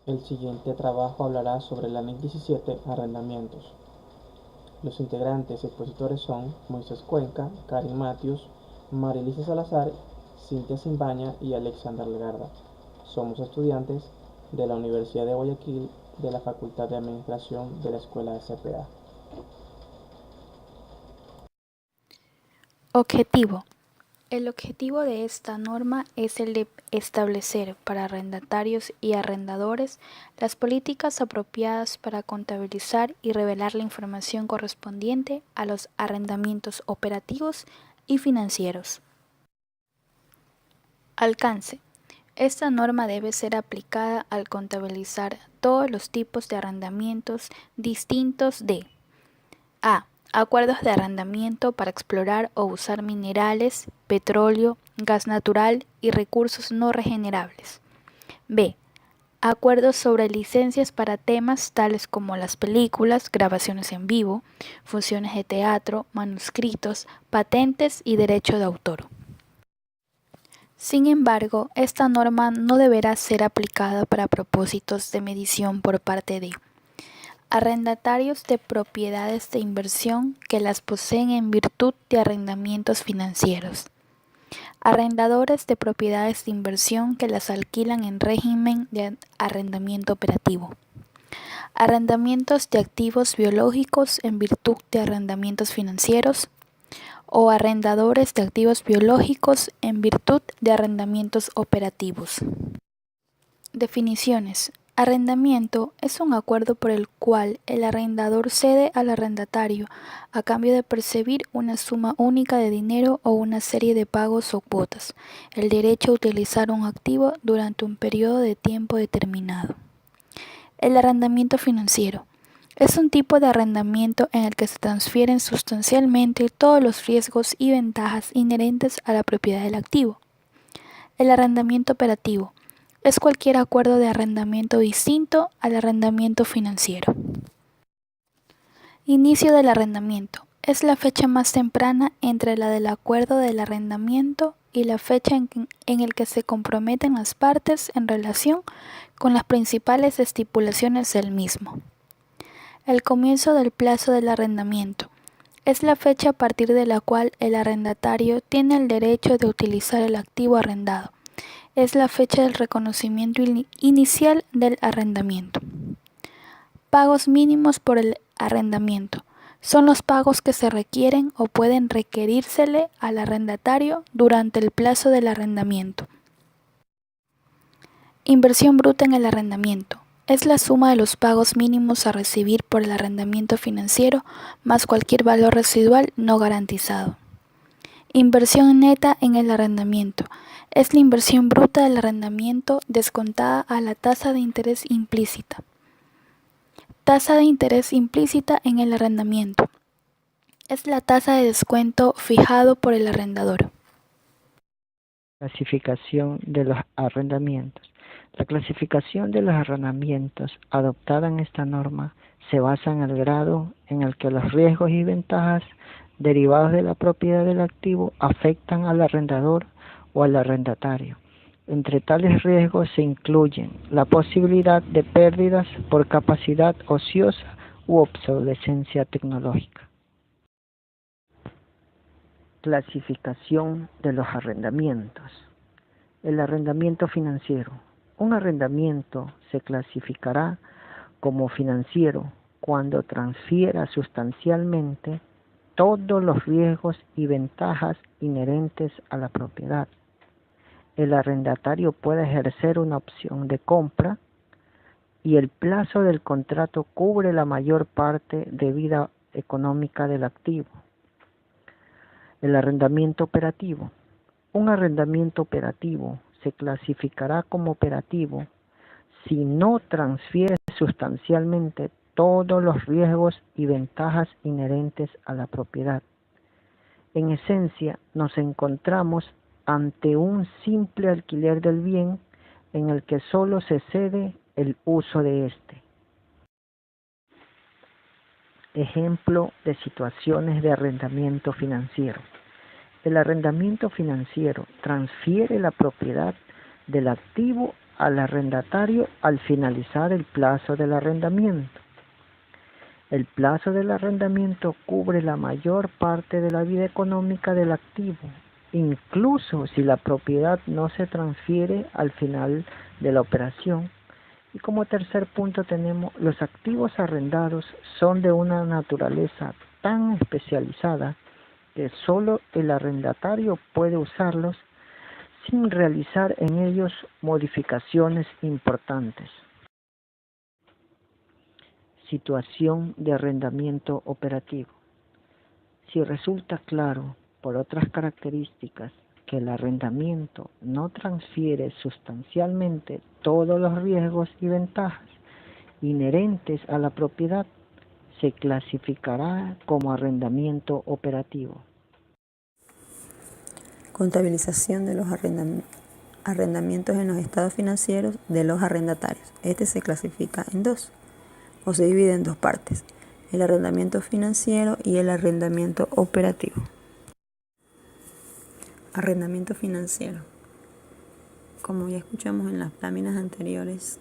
El siguiente trabajo hablará sobre el Annex 17, arrendamientos. Los integrantes y expositores son Moisés Cuenca, Karin Matthews, Marilisa Salazar, Cintia Simbaña y Alexander Legarda. Somos estudiantes de la Universidad de Guayaquil de la Facultad de Administración de la Escuela de CPA. Objetivo. El objetivo de esta norma es el de establecer para arrendatarios y arrendadores las políticas apropiadas para contabilizar y revelar la información correspondiente a los arrendamientos operativos y financieros. Alcance. Esta norma debe ser aplicada al contabilizar todos los tipos de arrendamientos distintos de a. Acuerdos de arrendamiento para explorar o usar minerales, petróleo, gas natural y recursos no regenerables. B. Acuerdos sobre licencias para temas tales como las películas, grabaciones en vivo, funciones de teatro, manuscritos, patentes y derecho de autor. Sin embargo, esta norma no deberá ser aplicada para propósitos de medición por parte de arrendatarios de propiedades de inversión que las poseen en virtud de arrendamientos financieros, arrendadores de propiedades de inversión que las alquilan en régimen de arrendamiento operativo, arrendamientos de activos biológicos en virtud de arrendamientos financieros o arrendadores de activos biológicos en virtud de arrendamientos operativos. Definiciones. Arrendamiento es un acuerdo por el cual el arrendador cede al arrendatario a cambio de percibir una suma única de dinero o una serie de pagos o cuotas, el derecho a utilizar un activo durante un periodo de tiempo determinado. El arrendamiento financiero es un tipo de arrendamiento en el que se transfieren sustancialmente todos los riesgos y ventajas inherentes a la propiedad del activo. El arrendamiento operativo es cualquier acuerdo de arrendamiento distinto al arrendamiento financiero. Inicio del arrendamiento. Es la fecha más temprana entre la del acuerdo del arrendamiento y la fecha en el que se comprometen las partes en relación con las principales estipulaciones del mismo. El comienzo del plazo del arrendamiento. Es la fecha a partir de la cual el arrendatario tiene el derecho de utilizar el activo arrendado. Es la fecha del reconocimiento inicial del arrendamiento. Pagos mínimos por el arrendamiento. Son los pagos que se requieren o pueden requerírsele al arrendatario durante el plazo del arrendamiento. Inversión bruta en el arrendamiento. Es la suma de los pagos mínimos a recibir por el arrendamiento financiero más cualquier valor residual no garantizado. Inversión neta en el arrendamiento. Es la inversión bruta del arrendamiento descontada a la tasa de interés implícita. Tasa de interés implícita en el arrendamiento. Es la tasa de descuento fijado por el arrendador. Clasificación de los arrendamientos. La clasificación de los arrendamientos adoptada en esta norma se basa en el grado en el que los riesgos y ventajas derivados de la propiedad del activo afectan al arrendador o al arrendatario. Entre tales riesgos se incluyen la posibilidad de pérdidas por capacidad ociosa u obsolescencia tecnológica. Clasificación de los arrendamientos. El arrendamiento financiero. Un arrendamiento se clasificará como financiero cuando transfiera sustancialmente todos los riesgos y ventajas inherentes a la propiedad. El arrendatario puede ejercer una opción de compra y el plazo del contrato cubre la mayor parte de vida económica del activo. El arrendamiento operativo. Un arrendamiento operativo se clasificará como operativo si no transfiere sustancialmente todos los riesgos y ventajas inherentes a la propiedad. En esencia, nos encontramos ante un simple alquiler del bien en el que solo se cede el uso de éste. Ejemplo de situaciones de arrendamiento financiero. El arrendamiento financiero transfiere la propiedad del activo al arrendatario al finalizar el plazo del arrendamiento. El plazo del arrendamiento cubre la mayor parte de la vida económica del activo, incluso si la propiedad no se transfiere al final de la operación. Y como tercer punto tenemos, los activos arrendados son de una naturaleza tan especializada que solo el arrendatario puede usarlos sin realizar en ellos modificaciones importantes. Situación de arrendamiento operativo. Si resulta claro por otras características que el arrendamiento no transfiere sustancialmente todos los riesgos y ventajas inherentes a la propiedad, se clasificará como arrendamiento operativo. Contabilización de los arrendamientos en los estados financieros de los arrendatarios. Este se clasifica en dos, o se divide en dos partes: el arrendamiento financiero y el arrendamiento operativo. Arrendamiento financiero. Como ya escuchamos en las láminas anteriores,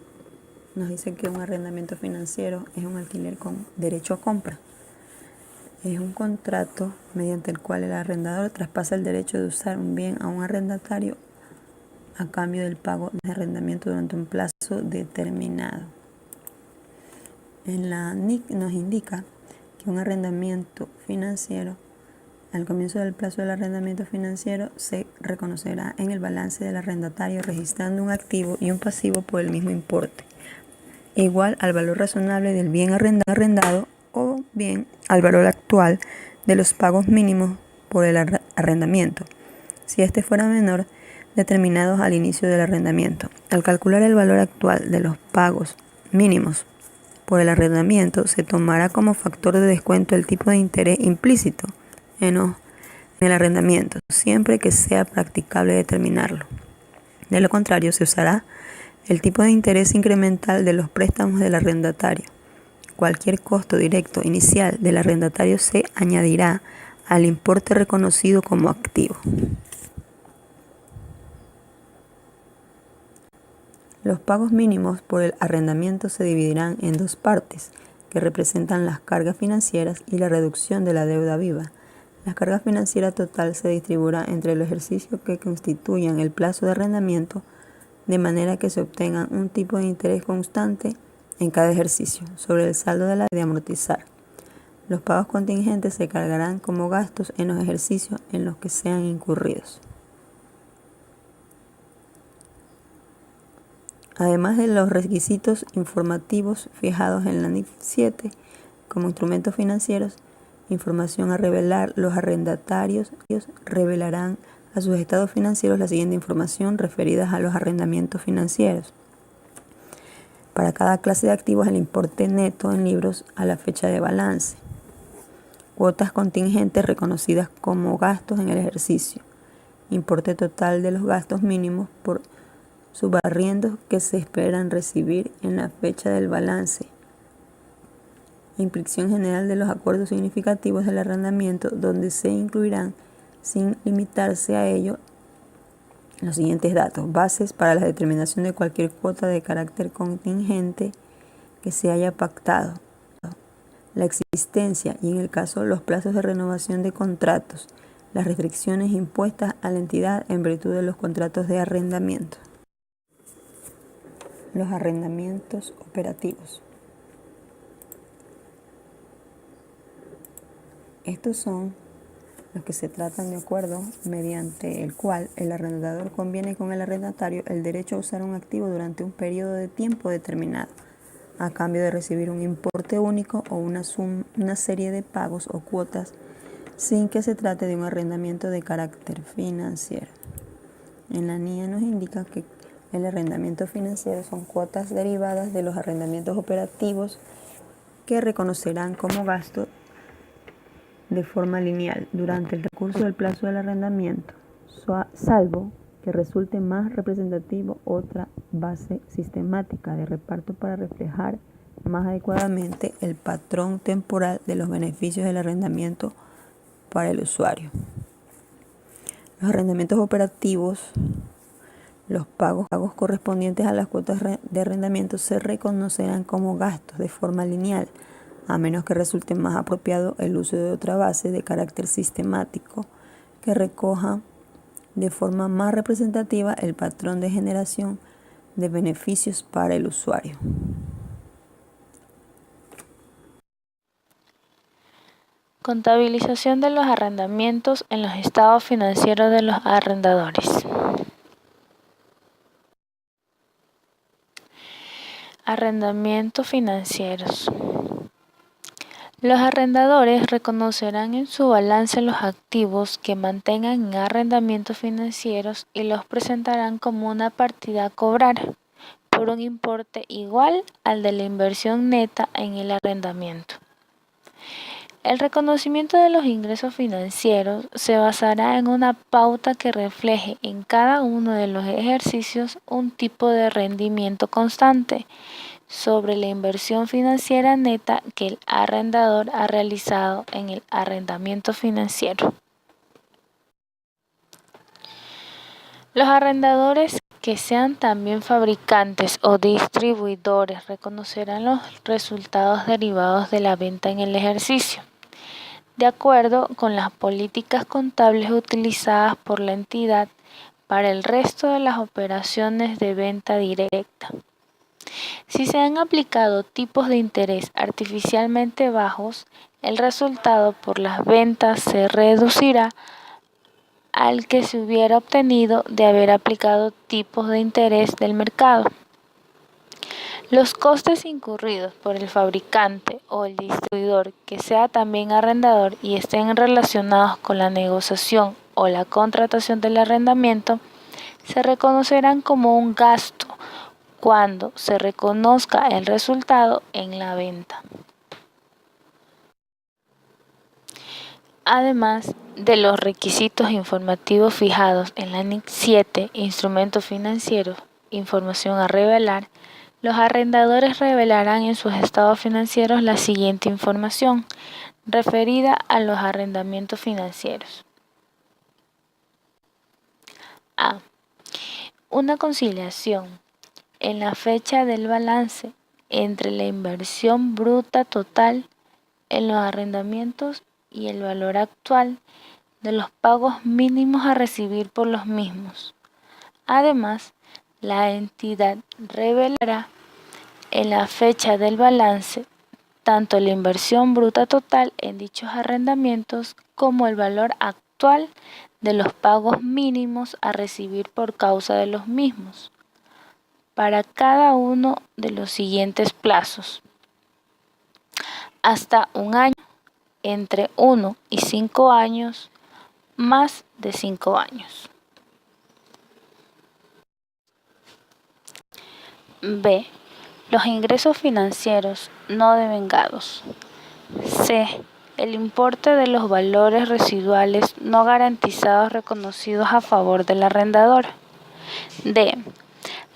nos dice que un arrendamiento financiero es un alquiler con derecho a compra. Es un contrato mediante el cual el arrendador traspasa el derecho de usar un bien a un arrendatario a cambio del pago de arrendamiento durante un plazo determinado. En la NIC nos indica que un arrendamiento financiero, al comienzo del plazo del arrendamiento financiero, se reconocerá en el balance del arrendatario registrando un activo y un pasivo por el mismo importe, igual al valor razonable del bien arrendado o bien al valor actual de los pagos mínimos por el arrendamiento, si este fuera menor, determinados al inicio del arrendamiento. Al calcular el valor actual de los pagos mínimos por el arrendamiento, se tomará como factor de descuento el tipo de interés implícito en el arrendamiento, siempre que sea practicable determinarlo. De lo contrario, se usará el tipo de interés incremental de los préstamos del arrendatario. Cualquier costo directo inicial del arrendatario se añadirá al importe reconocido como activo. Los pagos mínimos por el arrendamiento se dividirán en dos partes, que representan las cargas financieras y la reducción de la deuda viva. La carga financiera total se distribuirá entre los ejercicios que constituyan el plazo de arrendamiento, de manera que se obtenga un tipo de interés constante en cada ejercicio sobre el saldo de la de amortizar. Los pagos contingentes se cargarán como gastos en los ejercicios en los que sean incurridos. Además de los requisitos informativos fijados en la NIF 7 como instrumentos financieros, información a revelar, los arrendatarios revelarán a sus estados financieros la siguiente información referida a los arrendamientos financieros. Para cada clase de activos, el importe neto en libros a la fecha de balance. Cuotas contingentes reconocidas como gastos en el ejercicio. Importe total de los gastos mínimos por subarriendos que se esperan recibir en la fecha del balance. Inscripción general de los acuerdos significativos del arrendamiento, donde se incluirán, sin limitarse a ello, los siguientes datos: bases para la determinación de cualquier cuota de carácter contingente que se haya pactado, la existencia y, en el caso, los plazos de renovación de contratos, las restricciones impuestas a la entidad en virtud de los contratos de arrendamiento. Los arrendamientos operativos. Estos son los que se tratan de acuerdo mediante el cual el arrendador conviene con el arrendatario el derecho a usar un activo durante un periodo de tiempo determinado, a cambio de recibir un importe único o una serie de pagos o cuotas, sin que se trate de un arrendamiento de carácter financiero. En la NIA nos indica que el arrendamiento financiero son cuotas derivadas de los arrendamientos operativos que reconocerán como gasto de forma lineal durante el recurso del plazo del arrendamiento, salvo que resulte más representativo otra base sistemática de reparto para reflejar más adecuadamente el patrón temporal de los beneficios del arrendamiento para el usuario. Los arrendamientos operativos Los pagos correspondientes a las cuotas de arrendamiento se reconocerán como gastos de forma lineal, a menos que resulte más apropiado el uso de otra base de carácter sistemático que recoja de forma más representativa el patrón de generación de beneficios para el usuario. Contabilización de los arrendamientos en los estados financieros de los arrendadores. Arrendamientos financieros. Los arrendadores reconocerán en su balance los activos que mantengan en arrendamientos financieros y los presentarán como una partida a cobrar por un importe igual al de la inversión neta en el arrendamiento. El reconocimiento de los ingresos financieros se basará en una pauta que refleje en cada uno de los ejercicios un tipo de rendimiento constante sobre la inversión financiera neta que el arrendador ha realizado en el arrendamiento financiero. Los arrendadores que sean también fabricantes o distribuidores reconocerán los resultados derivados de la venta en el ejercicio, de acuerdo con las políticas contables utilizadas por la entidad para el resto de las operaciones de venta directa. Si se han aplicado tipos de interés artificialmente bajos, el resultado por las ventas se reducirá al que se hubiera obtenido de haber aplicado tipos de interés del mercado. Los costes incurridos por el fabricante o el distribuidor que sea también arrendador y estén relacionados con la negociación o la contratación del arrendamiento se reconocerán como un gasto cuando se reconozca el resultado en la venta. Además de los requisitos informativos fijados en la NIC 7, Instrumentos Financieros, Información a revelar, los arrendadores revelarán en sus estados financieros la siguiente información referida a los arrendamientos financieros. A. Una conciliación en la fecha del balance entre la inversión bruta total en los arrendamientos y el valor actual de los pagos mínimos a recibir por los mismos. Además, la entidad revelará en la fecha del balance tanto la inversión bruta total en dichos arrendamientos como el valor actual de los pagos mínimos a recibir por causa de los mismos, para cada uno de los siguientes plazos: hasta un año, entre 1 y 5 años, más de 5 años. B. Los ingresos financieros no devengados. C. El importe de los valores residuales no garantizados reconocidos a favor del arrendador. D.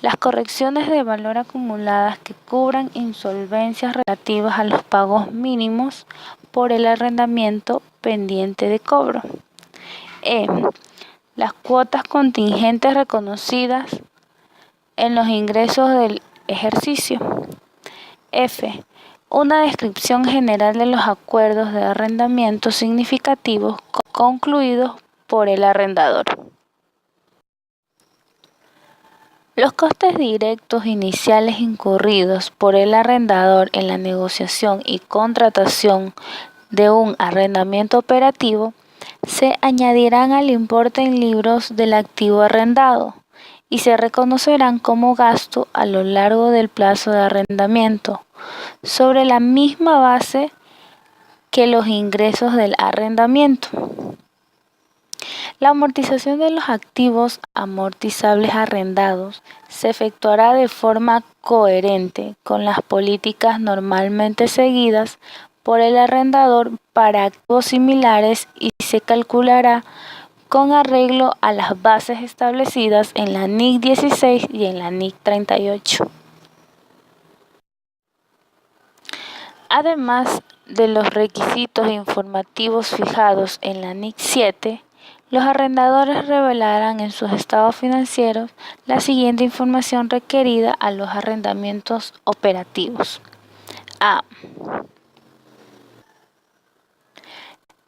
Las correcciones de valor acumuladas que cubran insolvencias relativas a los pagos mínimos por el arrendamiento pendiente de cobro. E. Las cuotas contingentes reconocidas en los ingresos del ejercicio. F. Una descripción general de los acuerdos de arrendamiento significativos concluidos por el arrendador. Los costes directos iniciales incurridos por el arrendador en la negociación y contratación de un arrendamiento operativo se añadirán al importe en libros del activo arrendado y se reconocerán como gasto a lo largo del plazo de arrendamiento, sobre la misma base que los ingresos del arrendamiento. La amortización de los activos amortizables arrendados se efectuará de forma coherente con las políticas normalmente seguidas por el arrendador para activos similares y se calculará con arreglo a las bases establecidas en la NIC 16 y en la NIC 38. Además de los requisitos informativos fijados en la NIC 7, Los arrendadores revelarán en sus estados financieros la siguiente información requerida a los arrendamientos operativos. A.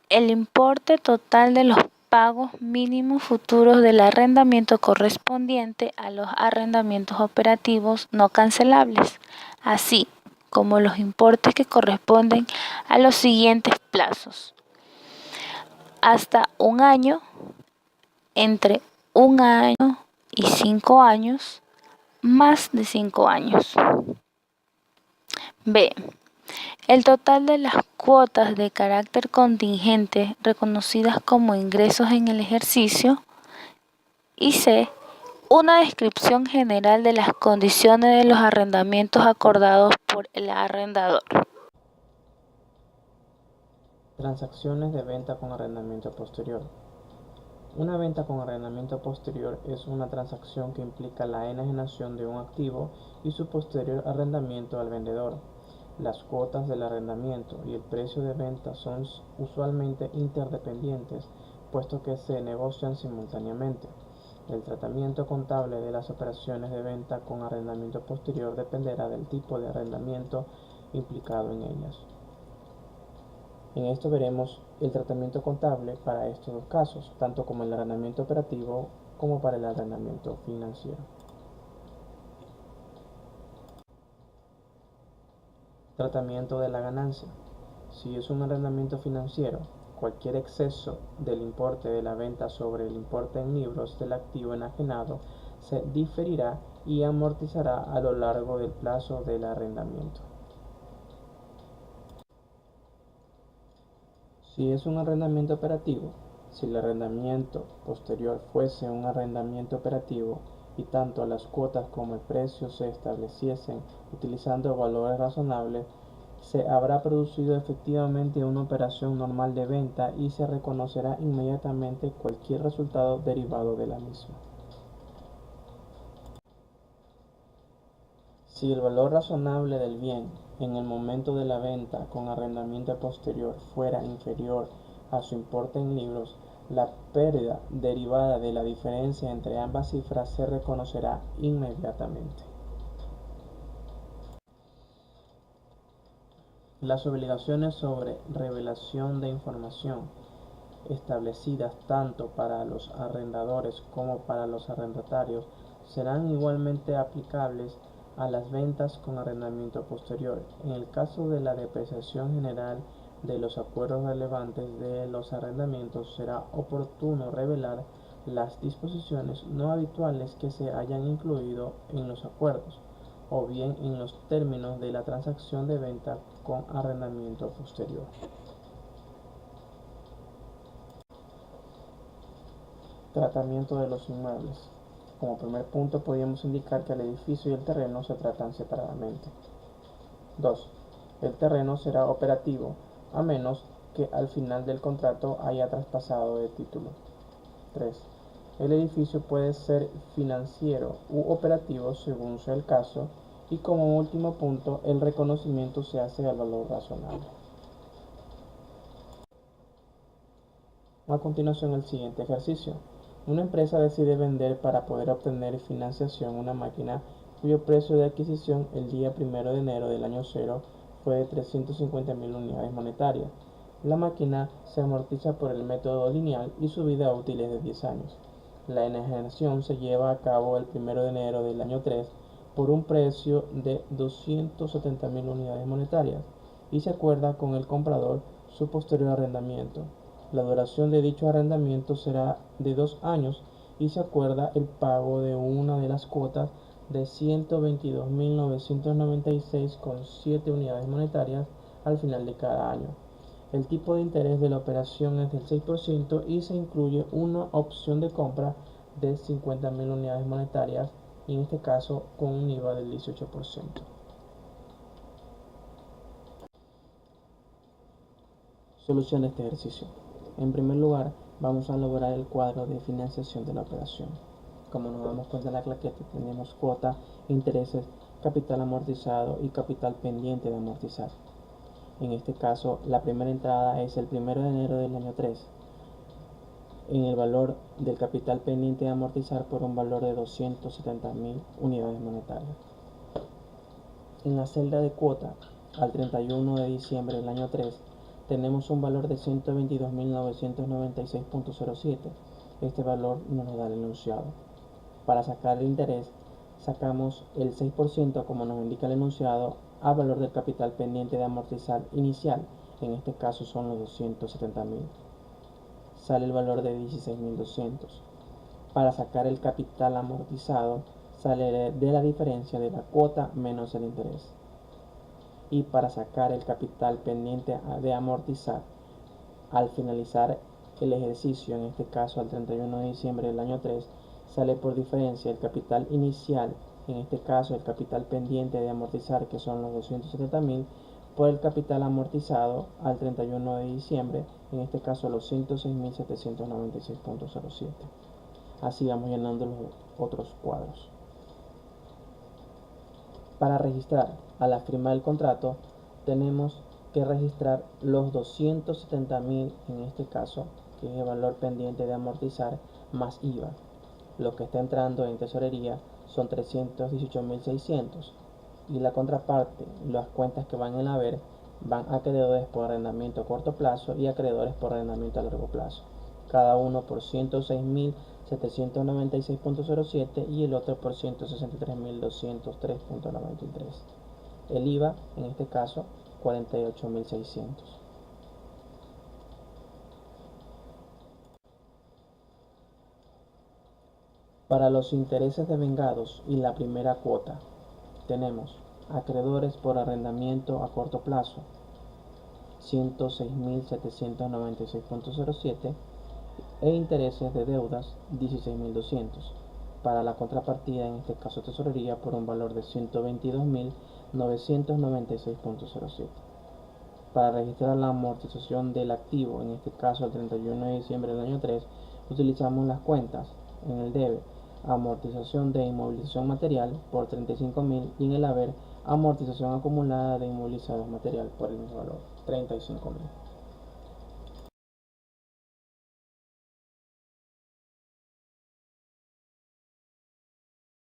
El importe total de los pagos mínimos futuros del arrendamiento correspondiente a los arrendamientos operativos no cancelables, así como los importes que corresponden a los siguientes plazos: hasta un año, entre un año y 5 años, más de 5 años. B. El total de las cuotas de carácter contingente reconocidas como ingresos en el ejercicio. Y C. Una descripción general de las condiciones de los arrendamientos acordados por el arrendador. Transacciones de venta con arrendamiento posterior. Una venta con arrendamiento posterior es una transacción que implica la enajenación de un activo y su posterior arrendamiento al vendedor. Las cuotas del arrendamiento y el precio de venta son usualmente interdependientes, puesto que se negocian simultáneamente. El tratamiento contable de las operaciones de venta con arrendamiento posterior dependerá del tipo de arrendamiento implicado en ellas. En esto veremos el tratamiento contable para estos dos casos, tanto como el arrendamiento operativo como para el arrendamiento financiero. Tratamiento de la ganancia. Si es un arrendamiento financiero, cualquier exceso del importe de la venta sobre el importe en libros del activo enajenado se diferirá y amortizará a lo largo del plazo del arrendamiento. Si es un arrendamiento operativo, si el arrendamiento posterior fuese un arrendamiento operativo y tanto las cuotas como el precio se estableciesen utilizando valores razonables, se habrá producido efectivamente una operación normal de venta y se reconocerá inmediatamente cualquier resultado derivado de la misma. Si el valor razonable del bien en el momento de la venta con arrendamiento posterior fuera inferior a su importe en libros, la pérdida derivada de la diferencia entre ambas cifras se reconocerá inmediatamente. Las obligaciones sobre revelación de información establecidas tanto para los arrendadores como para los arrendatarios serán igualmente aplicables a las ventas con arrendamiento posterior. En el caso de la depreciación general de los acuerdos relevantes de los arrendamientos, será oportuno revelar las disposiciones no habituales que se hayan incluido en los acuerdos, o bien en los términos de la transacción de venta con arrendamiento posterior. Tratamiento de los inmuebles. Como primer punto podríamos indicar que el edificio y el terreno se tratan separadamente. 2. El terreno será operativo a menos que al final del contrato haya traspasado de título. 3. El edificio puede ser financiero u operativo según sea el caso. Y como último punto, el reconocimiento se hace al valor razonable. A continuación, el siguiente ejercicio. Una empresa decide vender para poder obtener financiación una máquina cuyo precio de adquisición el día 1 de enero del año 0 fue de 350.000 unidades monetarias. La máquina se amortiza por el método lineal y su vida útil es de 10 años. La enajenación se lleva a cabo el 1 de enero del año 3 por un precio de 270.000 unidades monetarias y se acuerda con el comprador su posterior arrendamiento. La duración de dicho arrendamiento será de 2 años y se acuerda el pago de una de las cuotas de 122.996,7 unidades monetarias al final de cada año. El tipo de interés de la operación es del 6% y se incluye una opción de compra de 50.000 unidades monetarias, y en este caso con un IVA del 18%. Solución de este ejercicio. En primer lugar, vamos a elaborar el cuadro de financiación de la operación. Como nos damos cuenta en la claqueta, tenemos cuota, intereses, capital amortizado y capital pendiente de amortizar. En este caso, la primera entrada es el 1 de enero del año 3. en el valor del capital pendiente de amortizar por un valor de 270.000 unidades monetarias. En la celda de cuota, al 31 de diciembre del año 3, tenemos un valor de 122.996.07. Este valor nos lo da el enunciado. Para sacar el interés, sacamos el 6%, como nos indica el enunciado, a valor del capital pendiente de amortizar inicial. En este caso son los 270.000. Sale el valor de 16.200. Para sacar el capital amortizado, sale de la diferencia de la cuota menos el interés. Y para sacar el capital pendiente de amortizar, al finalizar el ejercicio, en este caso al 31 de diciembre del año 3, sale por diferencia el capital inicial, en este caso el capital pendiente de amortizar, que son los 270.000, por el capital amortizado al 31 de diciembre, en este caso los 106.796.07. Así vamos llenando los otros cuadros. Para registrar a la firma del contrato, tenemos que registrar los 270.000, en este caso, que es el valor pendiente de amortizar, más IVA. Lo que está entrando en tesorería son 318.600. Y la contraparte, las cuentas que van en haber, van a acreedores por arrendamiento a corto plazo y acreedores por arrendamiento a largo plazo. Cada uno por 106.796.07 y el otro por 163.203.93. El IVA, en este caso, 48.600. Para los intereses devengados y la primera cuota, tenemos acreedores por arrendamiento a corto plazo, 106.796.07, e intereses de deudas, 16.200. Para la contrapartida, en este caso tesorería, por un valor de 122.996.07. Para registrar la amortización del activo, en este caso el 31 de diciembre del año 3, utilizamos las cuentas. En el debe, amortización de inmovilización material por 35.000 y en el haber, amortización acumulada de inmovilizados material por el mismo valor, 35.000.